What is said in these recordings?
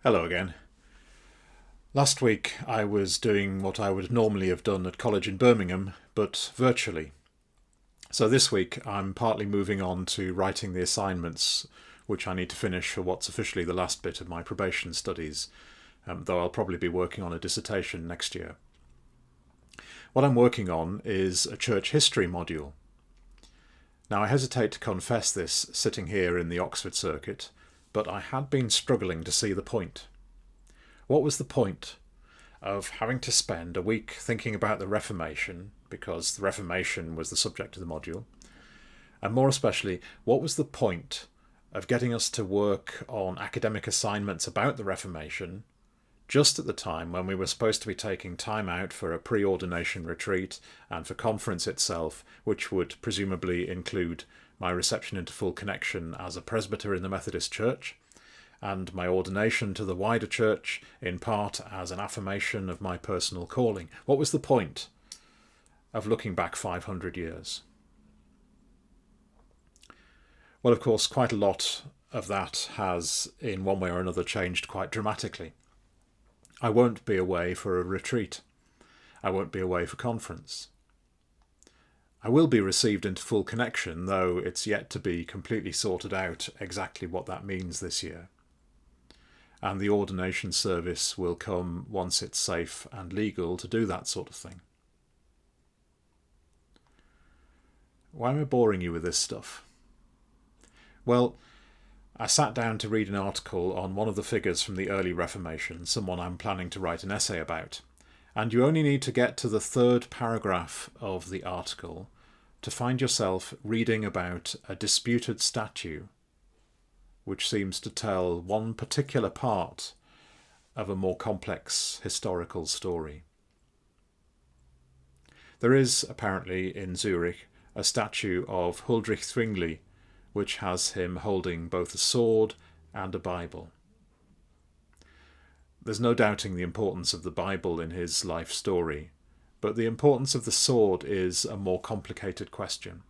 Hello again. Last week I was doing what I would normally have done at college in Birmingham, but virtually. So this week I'm partly moving on to writing the assignments which I need to finish for what's officially the last bit of my probation studies, though I'll probably be working on a dissertation next year. What I'm working on is a church history module. Now I hesitate to confess this sitting here in the Oxford circuit, but I had been struggling to see the point. What was the point of having to spend a week thinking about the Reformation, because the Reformation was the subject of the module, and more especially, what was the point of getting us to work on academic assignments about the Reformation just at the time when we were supposed to be taking time out for a pre-ordination retreat and for conference itself, which would presumably include my reception into full connection as a presbyter in the Methodist Church, and my ordination to the wider church, in part as an affirmation of my personal calling. What was the point of looking back 500 years? Well, of course, quite a lot of that has, in one way or another, changed quite dramatically. I won't be away for a retreat. I won't be away for conference. I will be received into full connection, though it's yet to be completely sorted out exactly what that means this year. And the ordination service will come once it's safe and legal to do that sort of thing. Why am I boring you with this stuff? Well, I sat down to read an article on one of the figures from the early Reformation, someone I'm planning to write an essay about, and you only need to get to the third paragraph of the article to find yourself reading about a disputed statue which seems to tell one particular part of a more complex historical story. There is, apparently, in Zurich, a statue of Huldrych Zwingli, which has him holding both a sword and a Bible. There's no doubting the importance of the Bible in his life story, but the importance of the sword is a more complicated question.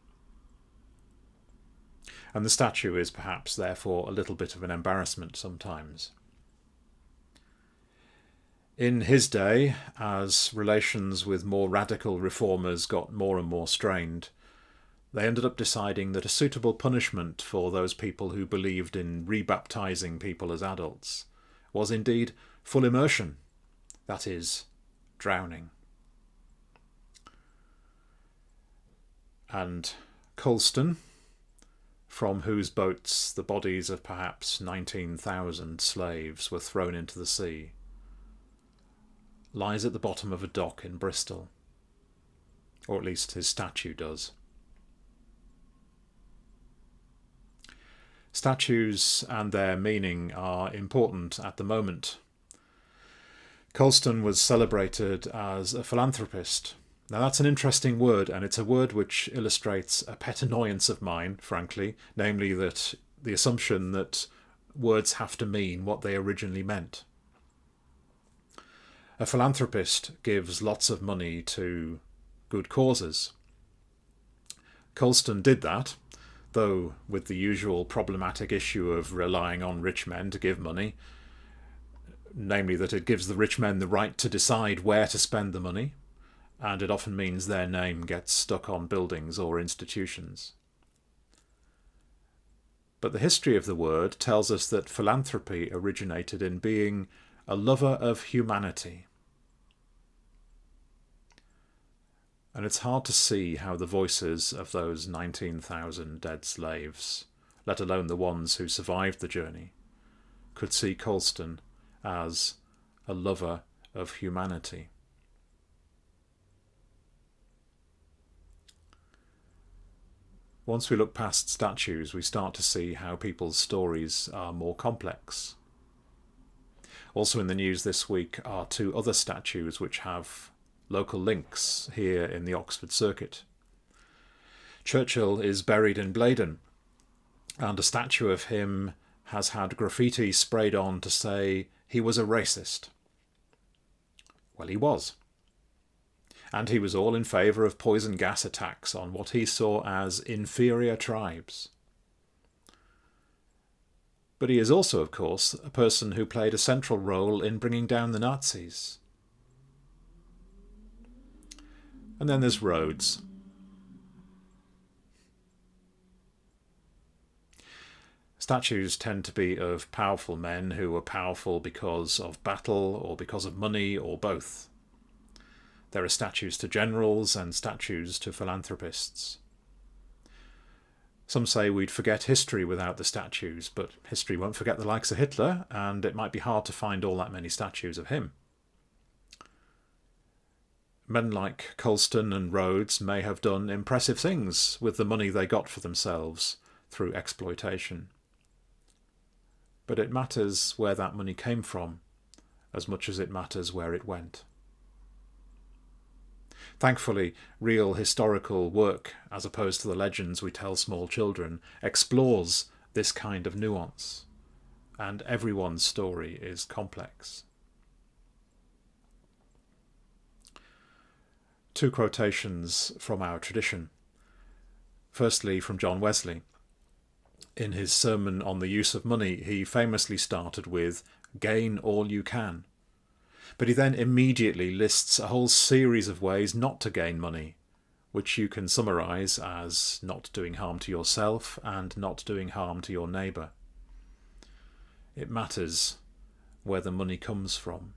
And the statue is perhaps therefore a little bit of an embarrassment sometimes. In his day, as relations with more radical reformers got more and more strained, they ended up deciding that a suitable punishment for those people who believed in rebaptizing people as adults was indeed full immersion, that is, drowning. And Colston, from whose boats the bodies of perhaps 19,000 slaves were thrown into the sea, lies at the bottom of a dock in Bristol. Or at least his statue does. Statues and their meaning are important at the moment. Colston was celebrated as a philanthropist. Now that's an interesting word, and it's a word which illustrates a pet annoyance of mine, frankly, namely that the assumption that words have to mean what they originally meant. A philanthropist gives lots of money to good causes. Colston did that, though with the usual problematic issue of relying on rich men to give money, namely that it gives the rich men the right to decide where to spend the money, and it often means their name gets stuck on buildings or institutions. But the history of the word tells us that philanthropy originated in being a lover of humanity. And it's hard to see how the voices of those 19,000 dead slaves, let alone the ones who survived the journey, could see Colston as a lover of humanity. Once we look past statues, we start to see how people's stories are more complex. Also in the news this week are two other statues which have local links here in the Oxford circuit. Churchill is buried in Blaydon, and a statue of him has had graffiti sprayed on to say he was a racist. Well, he was. And he was all in favour of poison gas attacks on what he saw as inferior tribes. But he is also, of course, a person who played a central role in bringing down the Nazis. And then there's Rhodes. Statues tend to be of powerful men who were powerful because of battle or because of money or both. There are statues to generals and statues to philanthropists. Some say we'd forget history without the statues, but history won't forget the likes of Hitler, and it might be hard to find all that many statues of him. Men like Colston and Rhodes may have done impressive things with the money they got for themselves through exploitation. But it matters where that money came from, as much as it matters where it went. Thankfully, real historical work, as opposed to the legends we tell small children, explores this kind of nuance, and everyone's story is complex. Two quotations from our tradition. Firstly, from John Wesley. In his sermon on the use of money, he famously started with, "Gain all you can." But he then immediately lists a whole series of ways not to gain money, which you can summarise as not doing harm to yourself and not doing harm to your neighbour. It matters where the money comes from.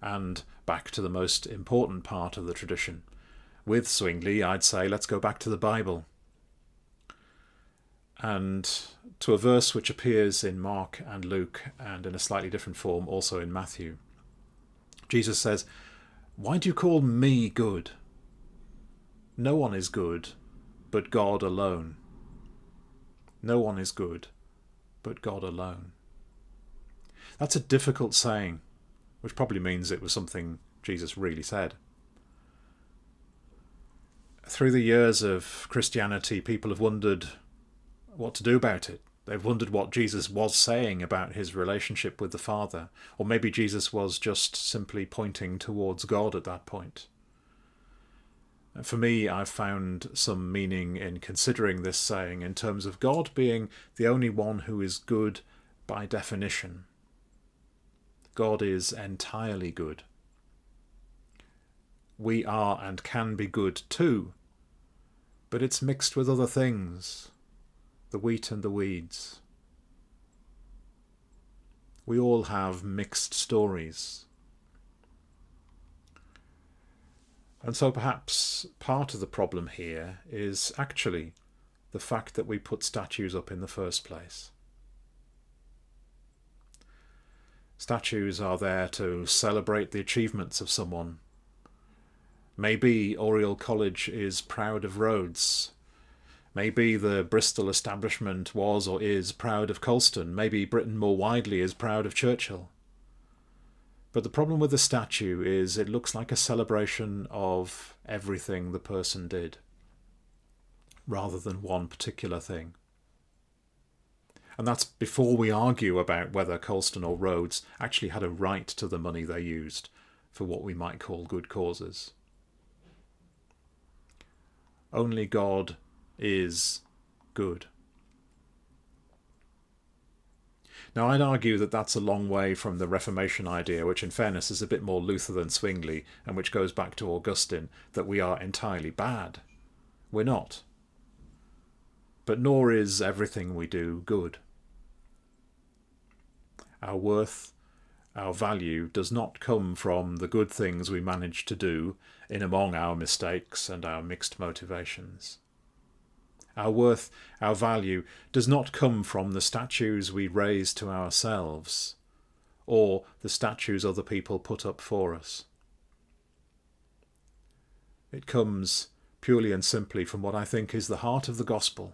And back to the most important part of the tradition. With Zwingli, I'd say let's go back to the Bible. And to a verse which appears in Mark and Luke, and in a slightly different form also in Matthew. Jesus says, "Why do you call me good? No one is good but God alone." No one is good but God alone. That's a difficult saying, which probably means it was something Jesus really said. Through the years of Christianity, people have wondered what to do about it. They've wondered what Jesus was saying about his relationship with the Father, or maybe Jesus was just simply pointing towards God at that point. For me, I've found some meaning in considering this saying in terms of God being the only one who is good by definition. God is entirely good. We are and can be good too, but it's mixed with other things. The wheat and the weeds. We all have mixed stories. And so perhaps part of the problem here is actually the fact that we put statues up in the first place. Statues are there to celebrate the achievements of someone. Maybe Oriel College is proud of Rhodes. Maybe the Bristol establishment was or is proud of Colston. Maybe Britain more widely is proud of Churchill. But the problem with the statue is it looks like a celebration of everything the person did, rather than one particular thing. And that's before we argue about whether Colston or Rhodes actually had a right to the money they used for what we might call good causes. Only God is good. Now, I'd argue that that's a long way from the Reformation idea, which in fairness is a bit more Luther than Zwingli, and which goes back to Augustine, that we are entirely bad. We're not. But nor is everything we do good. Our worth, our value, does not come from the good things we manage to do in among our mistakes and our mixed motivations. Our worth, our value, does not come from the statues we raise to ourselves, or the statues other people put up for us. It comes purely and simply from what I think is the heart of the gospel.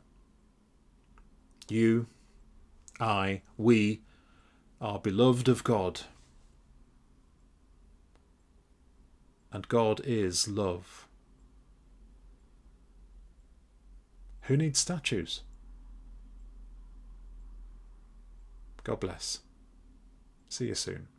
You, I, we are beloved of God, and God is love. Who needs statues? God bless. See you soon.